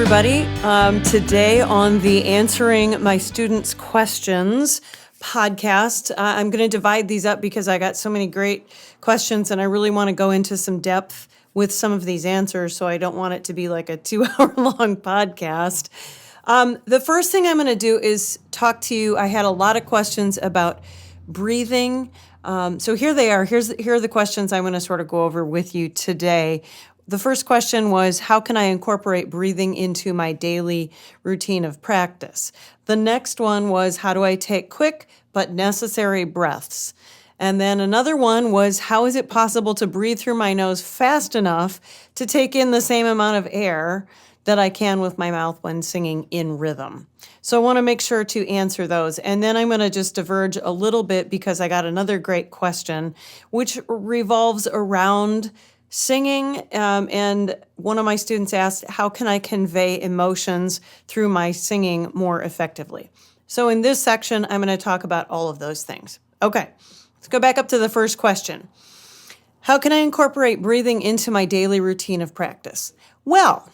everybody. Today on the Answering My Students' Questions podcast, I'm going to divide these up because I got so many great questions and I really want to go into some depth with some of these answers, so I don't want it to be like a 2-hour-long podcast. The first thing I'm going to do is talk to you. I had a lot of questions about breathing. So here they are. Here are the questions I'm going to sort of go over with you today. The first question was, how can I incorporate breathing into my daily routine of practice? The next one was, how do I take quick but necessary breaths? And then another one was, how is it possible to breathe through my nose fast enough to take in the same amount of air that I can with my mouth when singing in rhythm? So I want to make sure to answer those. And then I'm going to just diverge a little bit because I got another great question, which revolves around singing, and one of my students asked, how can I convey emotions through my singing more effectively? So in this section, I'm going to talk about all of those things. Okay, let's go back up to the first question. How can I incorporate breathing into my daily routine of practice? Well,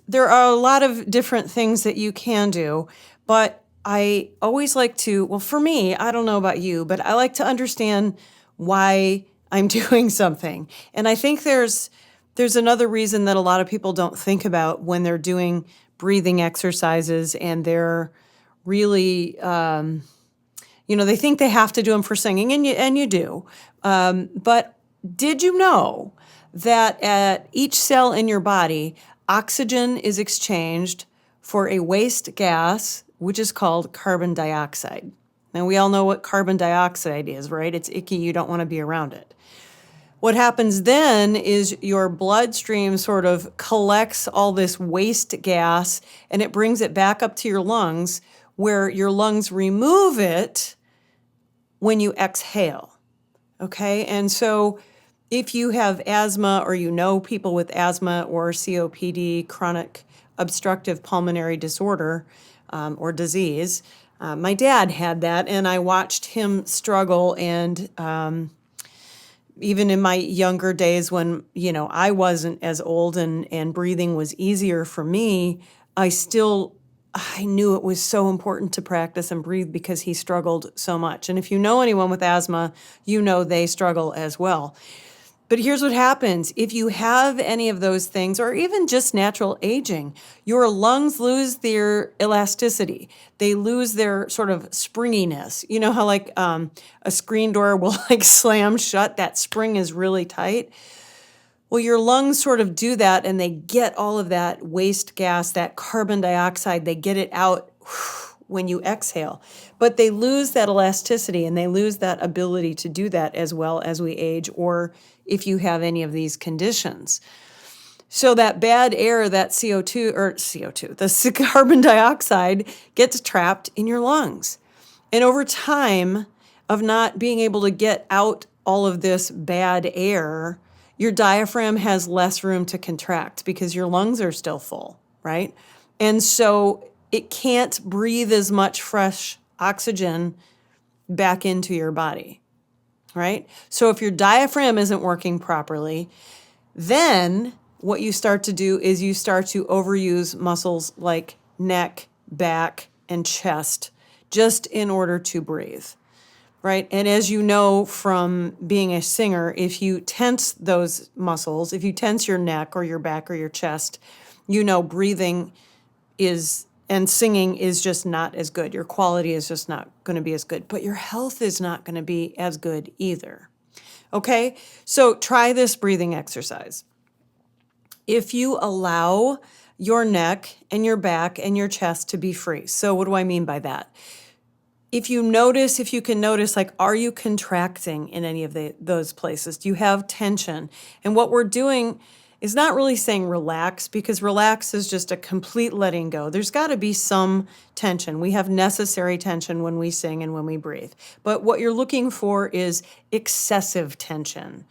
there are a lot of different things that you can do, but I always like to, well, for me, I don't know about you, but I like to understand why I'm doing something. And I think there's another reason that a lot of people don't think about when they're doing breathing exercises, and they're really, they think they have to do them for singing, and you do. But did you know that at each cell in your body, oxygen is exchanged for a waste gas, which is called carbon dioxide? Now, we all know what carbon dioxide is, right? It's icky. You don't want to be around it. What happens then is your bloodstream sort of collects all this waste gas and it brings it back up to your lungs, where your lungs remove it when you exhale. Okay? And so if you have asthma, or you know people with asthma or COPD, chronic obstructive pulmonary disorder, or disease, my dad had that, and I watched him struggle. And even in my younger days when, I wasn't as old and breathing was easier for me, I knew it was so important to practice and breathe because he struggled so much. And if you know anyone with asthma, you know they struggle as well. But here's what happens. If you have any of those things, or even just natural aging, your lungs lose their elasticity. They lose their sort of springiness. You know how like a screen door will like slam shut? That spring is really tight. Well, your lungs sort of do that, and they get all of that waste gas, that carbon dioxide, they get it out when you exhale. But they lose that elasticity, and they lose that ability to do that as well as we age, or if you have any of these conditions. So that bad air, that the carbon dioxide gets trapped in your lungs. And over time of not being able to get out all of this bad air, your diaphragm has less room to contract because your lungs are still full, right? And so it can't breathe as much fresh oxygen back into your body, right? So if your diaphragm isn't working properly, then what you start to do is you start to overuse muscles like neck, back, and chest just in order to breathe, right? And as you know from being a singer, if you tense those muscles, if you tense your neck or your back or your chest, breathing and singing is just not as good. Your quality is just not going to be as good, but your health is not going to be as good either. Okay? So try this breathing exercise. If you allow your neck and your back and your chest to be free. So what do I mean by that? If you can notice, like, are you contracting in any of those places? Do you have tension? And what we're doing is not really saying relax, because relax is just a complete letting go. There's got to be some tension. We have necessary tension when we sing and when we breathe. But what you're looking for is excessive tension,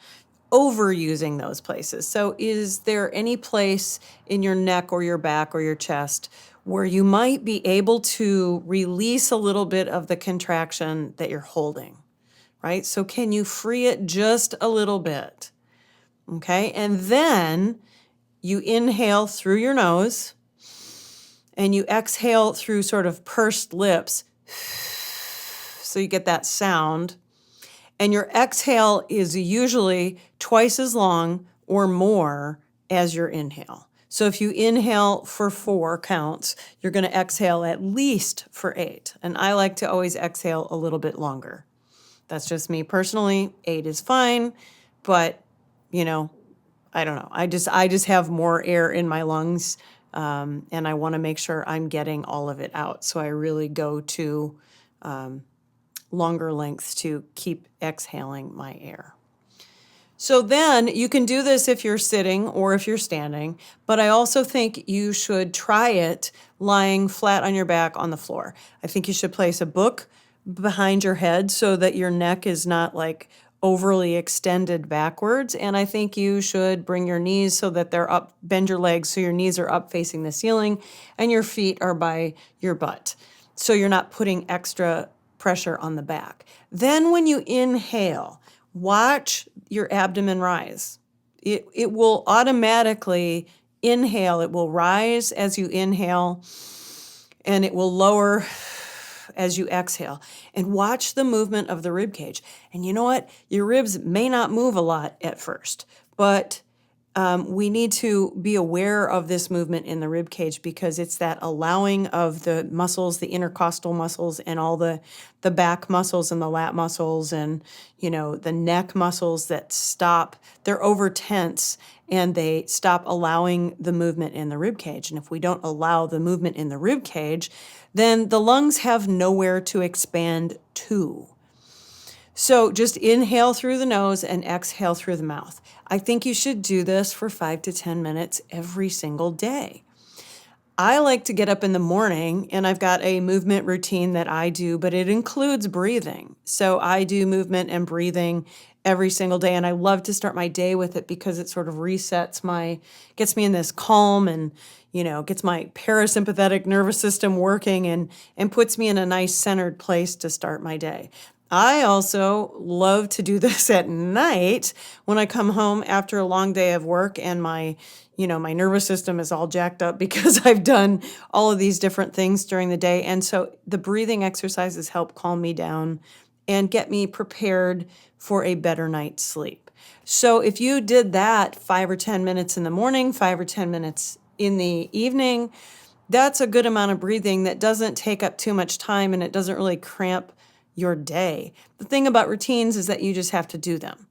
overusing those places. So is there any place in your neck or your back or your chest where you might be able to release a little bit of the contraction that you're holding, right? So can you free it just a little bit? Okay, and then you inhale through your nose, and you exhale through sort of pursed lips, so you get that sound. And your exhale is usually twice as long or more as your inhale. So if you inhale for 4 counts, you're going to exhale at least for 8. And I like to always exhale a little bit longer. That's just me personally. 8 is fine, but I don't know. I just have more air in my lungs, and I want to make sure I'm getting all of it out. So I really go to longer lengths to keep exhaling my air. So then you can do this if you're sitting or if you're standing, but I also think you should try it lying flat on your back on the floor. I think you should place a book behind your head so that your neck is not like overly extended backwards. And I think you should bring your knees so that they're up, bend your legs so your knees are up facing the ceiling and your feet are by your butt. So you're not putting extra pressure on the back. Then when you inhale, watch your abdomen rise. It will automatically inhale. It will rise as you inhale, and it will lower as you exhale. And watch the movement of the rib cage. And you know what? Your ribs may not move a lot at first, but we need to be aware of this movement in the rib cage because it's that allowing of the muscles, the intercostal muscles, and all the back muscles and the lat muscles and, the neck muscles that stop. They're over tense and they stop allowing the movement in the rib cage. And if we don't allow the movement in the rib cage, then the lungs have nowhere to expand to. So just inhale through the nose and exhale through the mouth. I think you should do this for 5 to 10 minutes every single day. I like to get up in the morning and I've got a movement routine that I do, but it includes breathing. So I do movement and breathing every single day. And I love to start my day with it because it sort of gets me in this calm and, gets my parasympathetic nervous system working and puts me in a nice centered place to start my day. I also love to do this at night when I come home after a long day of work and my nervous system is all jacked up because I've done all of these different things during the day. And so the breathing exercises help calm me down and get me prepared for a better night's sleep. So if you did that 5 or 10 minutes in the morning, 5 or 10 minutes in the evening, that's a good amount of breathing that doesn't take up too much time and it doesn't really cramp your day. The thing about routines is that you just have to do them.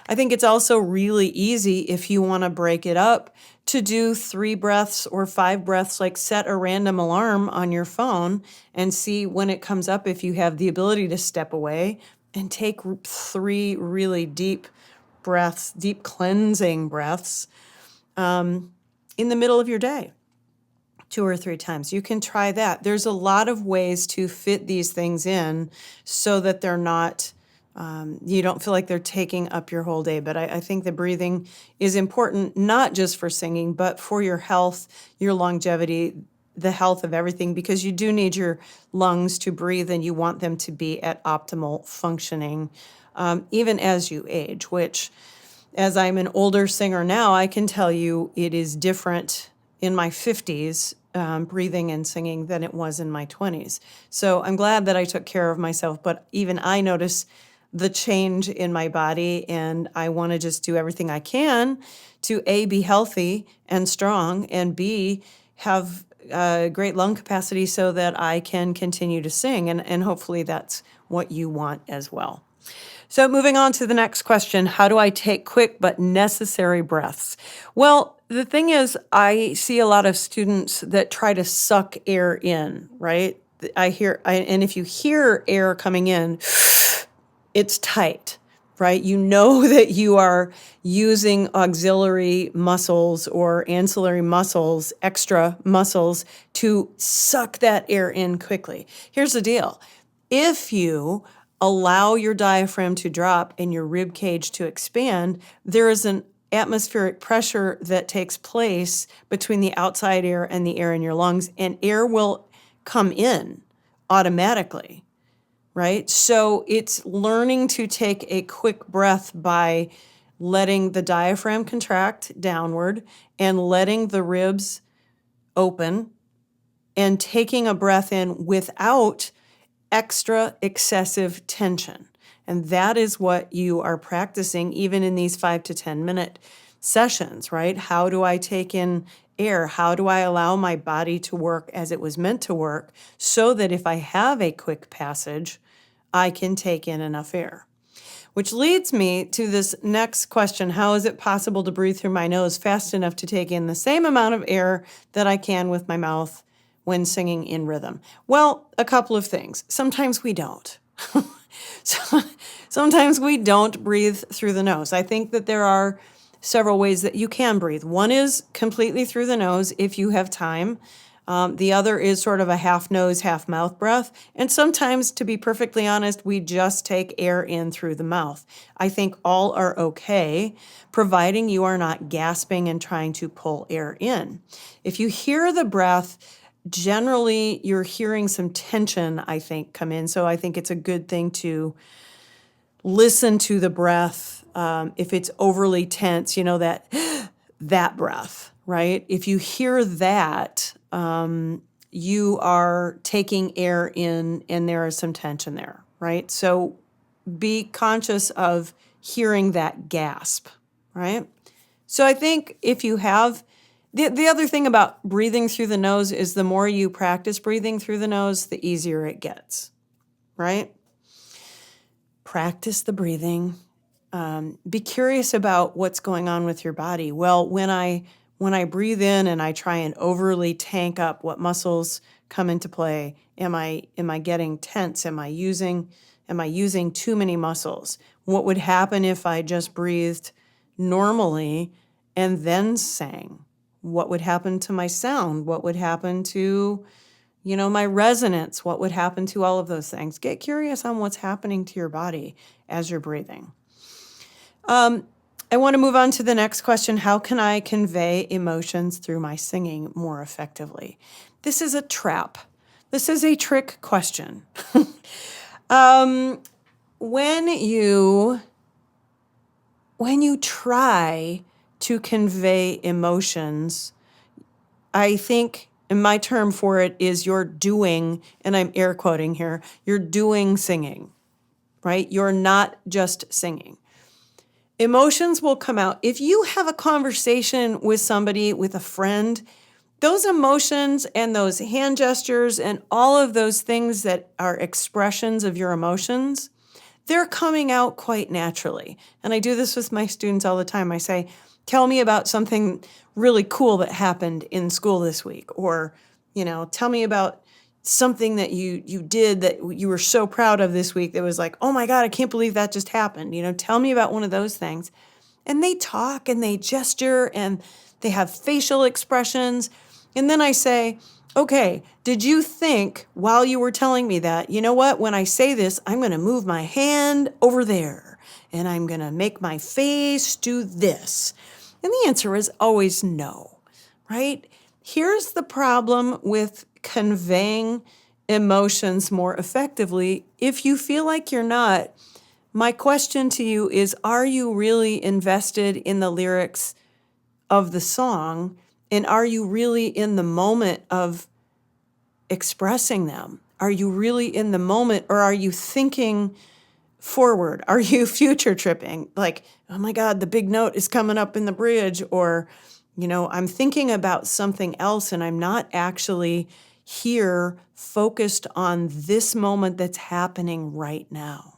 I think it's also really easy if you want to break it up to do 3 breaths or 5 breaths, like set a random alarm on your phone and see when it comes up if you have the ability to step away and take 3 really deep breaths, deep cleansing breaths in the middle of your day. 2 or 3 times. You can try that. There's a lot of ways to fit these things in so that they're not, you don't feel like they're taking up your whole day. But I think the breathing is important, not just for singing, but for your health, your longevity, the health of everything, because you do need your lungs to breathe and you want them to be at optimal functioning, even as you age, which as I'm an older singer now, I can tell you it is different in my 50s, breathing and singing than it was in my 20s. So I'm glad that I took care of myself, but even I notice the change in my body, and I want to just do everything I can to A, be healthy and strong, and B, have great lung capacity so that I can continue to sing, and hopefully that's what you want as well. So moving on to the next question, how do I take quick but necessary breaths? Well, the thing is, I see a lot of students that try to suck air in, right? And if you hear air coming in, it's tight, right? You know that you are using auxiliary muscles or ancillary muscles, extra muscles to suck that air in quickly. Here's the deal. If you allow your diaphragm to drop and your rib cage to expand, there is an atmospheric pressure that takes place between the outside air and the air in your lungs, and air will come in automatically, right? So it's learning to take a quick breath by letting the diaphragm contract downward and letting the ribs open and taking a breath in without extra excessive tension. And that is what you are practicing even in these 5 to 10 minute sessions, right? How do I take in air? How do I allow my body to work as it was meant to work so that if I have a quick passage, I can take in enough air? Which leads me to this next question. How is it possible to breathe through my nose fast enough to take in the same amount of air that I can with my mouth when singing in rhythm? Well, a couple of things. Sometimes we don't. So, sometimes we don't breathe through the nose. I think that there are several ways that you can breathe. One is completely through the nose if you have time. The other is sort of a half nose, half mouth breath. And sometimes, to be perfectly honest, we just take air in through the mouth. I think all are okay, providing you are not gasping and trying to pull air in. If you hear the breath, generally you're hearing some tension, I think, come in. So I think it's a good thing to listen to the breath. If it's overly tense, that breath, right? If you hear that, you are taking air in and there is some tension there, right? So be conscious of hearing that gasp, right? So I think if you have, the other thing about breathing through the nose is the more you practice breathing through the nose, the easier it gets, right? Practice the breathing. Be curious about what's going on with your body. Well, when I breathe in and I try and overly tank up, what muscles come into play? Am I getting tense? Am I using too many muscles? What would happen if I just breathed normally and then sang? What would happen to my sound? What would happen to, my resonance? What would happen to all of those things? Get curious on what's happening to your body as you're breathing. I want to move on to the next question. How can I convey emotions through my singing more effectively? This is a trap. This is a trick question. When you try to convey emotions, I think, and my term for it is you're doing, and I'm air quoting here, you're doing singing, right? You're not just singing. Emotions will come out. If you have a conversation with somebody, with a friend, those emotions and those hand gestures and all of those things that are expressions of your emotions, they're coming out quite naturally. And I do this with my students all the time. I say, tell me about something really cool that happened in school this week. Or, tell me about something that you did that you were so proud of this week that was like, oh my God, I can't believe that just happened. Tell me about one of those things. And they talk and they gesture and they have facial expressions. And then I say, okay, did you think while you were telling me that, you know what, when I say this, I'm going to move my hand over there and I'm going to make my face do this? And the answer is always no, right? Here's the problem with conveying emotions more effectively. If you feel like you're not, my question to you is, are you really invested in the lyrics of the song? And are you really in the moment of expressing them? Are you really in the moment, or are you thinking forward? Are you future tripping? Like, oh my God, the big note is coming up in the bridge, or, I'm thinking about something else and I'm not actually here focused on this moment that's happening right now.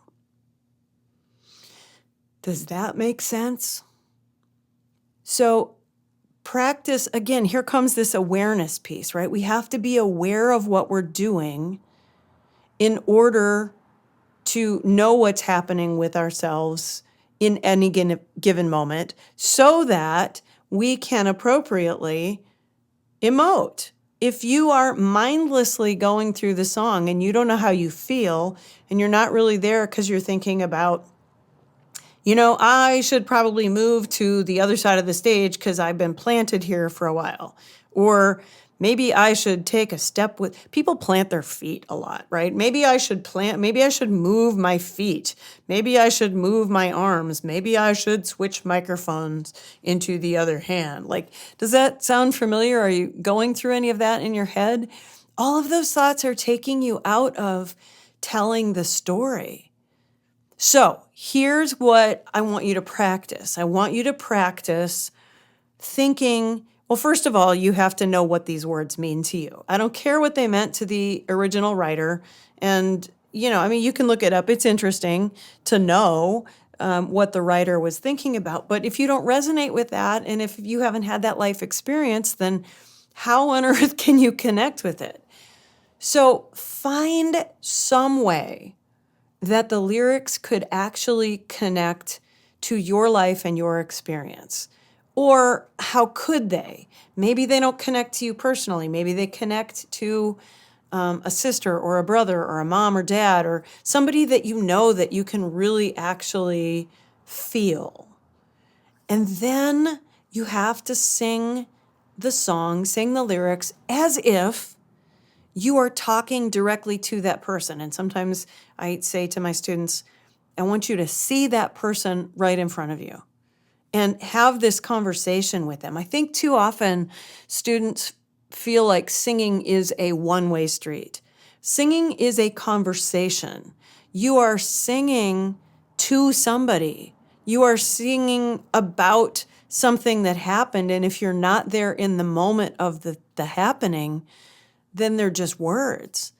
Does that make sense? So practice, again, here comes this awareness piece, right? We have to be aware of what we're doing in order to know what's happening with ourselves in any given moment so that we can appropriately emote. If you are mindlessly going through the song and you don't know how you feel and you're not really there because you're thinking about, I should probably move to the other side of the stage because I've been planted here for a while. Or maybe I should take a step with, people plant their feet a lot, right? Maybe I should move my feet. Maybe I should move my arms. Maybe I should switch microphones into the other hand. Like, does that sound familiar? Are you going through any of that in your head? all of those thoughts are taking you out of telling the story. So here's what I want you to practice. I want you to practice thinking, well, first of all, you have to know what these words mean to you. I don't care what they meant to the original writer. And, you can look it up. It's interesting to know what the writer was thinking about. But if you don't resonate with that, and if you haven't had that life experience, then how on earth can you connect with it? So find some way that the lyrics could actually connect to your life and your experience. Or how could they? Maybe they don't connect to you personally. Maybe they connect to a sister or a brother or a mom or dad or somebody that you know that you can really actually feel. And then you have to sing the song, sing the lyrics as if you are talking directly to that person. And sometimes I say to my students, I want you to see that person right in front of you and have this conversation with them. I think too often students feel like singing is a one-way street. Singing is a conversation. You are singing to somebody. You are singing about something that happened. And if you're not there in the moment of the happening, then they're just words.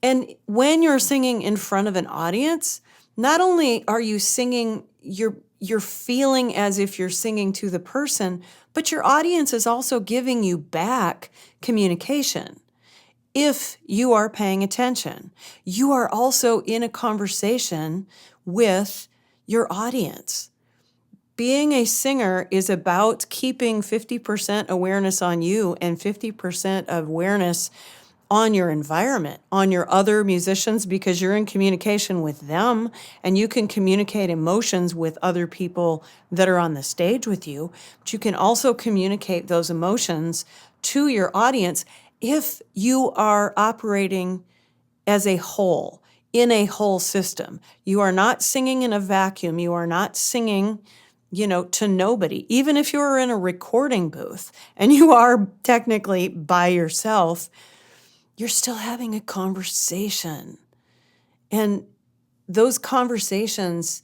And when you're singing in front of an audience, not only are you singing, you're feeling as if you're singing to the person, but your audience is also giving you back communication. If you are paying attention, you are also in a conversation with your audience. Being a singer is about keeping 50% awareness on you and 50% awareness on your environment, on your other musicians, because you're in communication with them and you can communicate emotions with other people that are on the stage with you. But you can also communicate those emotions to your audience if you are operating as a whole, in a whole system. You are not singing in a vacuum. You are not singing to nobody. Even if you're in a recording booth and you are technically by yourself, you're still having a conversation. And those conversations,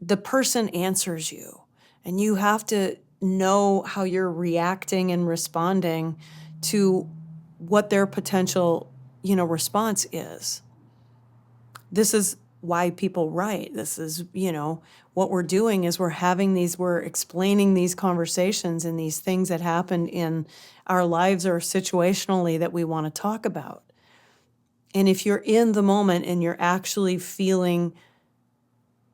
the person answers you. And you have to know how you're reacting and responding to what their potential, response is. This is why people write. This is, what we're doing is we're explaining these conversations and these things that happened in our lives or situationally that we want to talk about. And if you're in the moment and you're actually feeling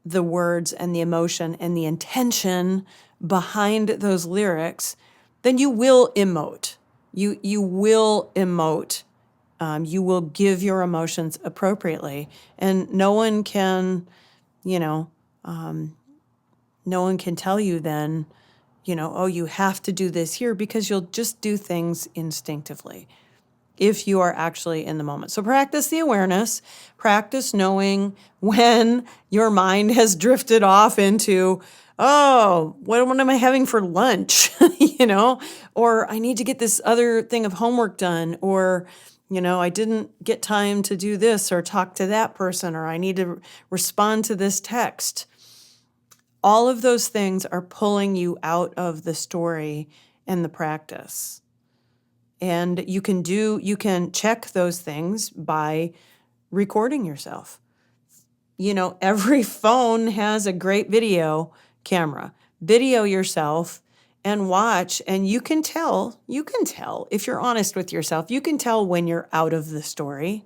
the words and the emotion and the intention behind those lyrics, then you will emote. You will emote. You will give your emotions appropriately. And no one can, no one can tell you then, oh, you have to do this here, because you'll just do things instinctively if you are actually in the moment. So practice the awareness, practice knowing when your mind has drifted off into, oh, what am I having for lunch? Or I need to get this other thing of homework done, or I didn't get time to do this or talk to that person, or I need to respond to this text. All of those things are pulling you out of the story and the practice. And you can check those things by recording yourself. Every phone has a great video camera. Video yourself and watch, and you can tell if you're honest with yourself, you can tell when you're out of the story,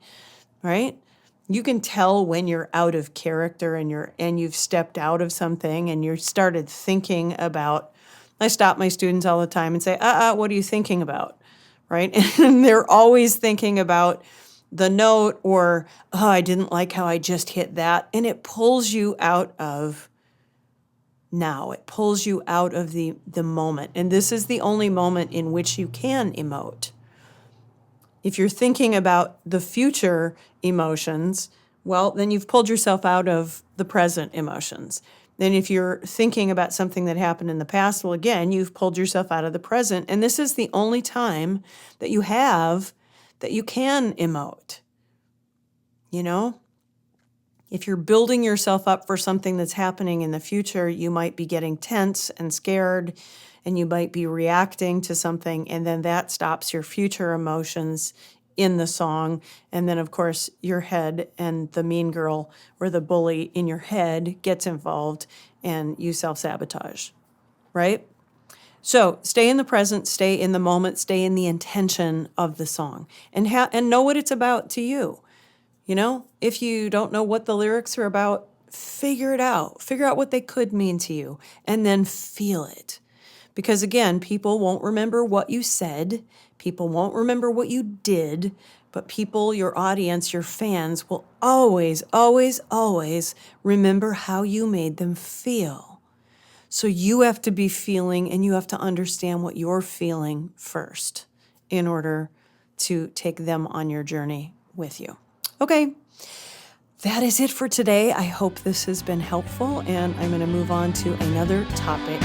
right? You can tell when you're out of character and you've stepped out of something and you started thinking about. I stop my students all the time and say, what are you thinking about? Right? And they're always thinking about the note, or, oh, I didn't like how I just hit that. And it pulls you out of now. It pulls you out of the moment. And this is the only moment in which you can emote. If you're thinking about the future emotions, well, then you've pulled yourself out of the present emotions. Then if you're thinking about something that happened in the past, well, again, you've pulled yourself out of the present. And this is the only time that you have that you can emote. You know, if you're building yourself up for something that's happening in the future, you might be getting tense and scared, and you might be reacting to something, and then that stops your future emotions in the song. And then, of course, your head and the mean girl or the bully in your head gets involved, and you self-sabotage, right? So stay in the present, stay in the moment, stay in the intention of the song, and know what it's about to you. You know, if you don't know what the lyrics are about, figure it out. Figure out what they could mean to you, and then feel it. Because again, people won't remember what you said. People won't remember what you did. But people, your audience, your fans will always, always, always remember how you made them feel. So you have to be feeling, and you have to understand what you're feeling first in order to take them on your journey with you. Okay, that is it for today. I hope this has been helpful, and I'm going to move on to another topic